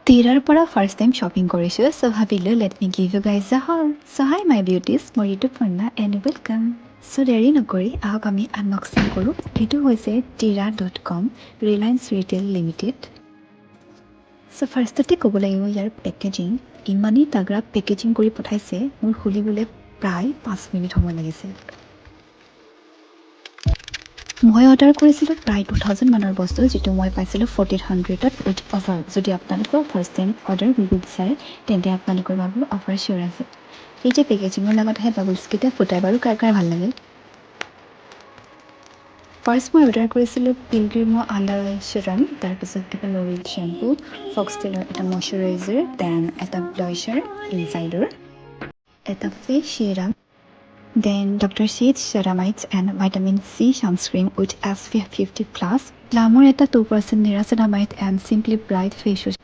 Tirar para first time shopping কৰিছোঁ, so ভাবিলোঁ let me give you guys a haul. So hi my beauties, মই Rituparna and welcome. So দেৰি নকৰি আহক আমি আনবক্সিং কৰোঁ। এইটো হৈছে tira.com Reliance Retail Limited. So ফাৰ্ষ্টতে ক'ব লাগিব ইয়াৰ পেকেজিং ইমানেই তাগৰা পেকেজিং কৰি পঠাইছে মোৰ খুলিবলৈ প্ৰায় 5 মিনিট সময় লাগিছে। মই অৰ্ডাৰ কৰিছিলোঁ প্ৰায় 2000 মানৰ বস্তু, যিটো মই পাইছিলোঁ 1400ত উইথ অফাৰ। যদি আপোনালোকৰ ফাৰ্ষ্ট টাইম অৰ্ডাৰ কৰিব বিচাৰে তেন্তে আপোনালোকৰ বাবে অফাৰ চিয়'ৰ আছে। এই যে পেকেজিঙৰ লগত আহে বাবলছকেইটা ফুটাই বাৰু কাৰ কাৰ ভাল লাগে। ফাৰ্ষ্ট মই অৰ্ডাৰ কৰিছিলোঁ পিলগ্ৰিমৰ আণ্ডাৰ আই চিৰাম, তাৰপিছত এটা লৰিয়েল শ্বেম্পু, ফক্সটেলৰ এটা মইশ্চাৰাইজাৰ, দেন এটা ব্লাছাৰ ইনচাইডৰ, এটা face serum, then Dr. Sheth's Ceramides and Vitamin C Sunscreen with SPF 50+, Glamour eta 2% Niacinamide and Simply Bright Face Wash.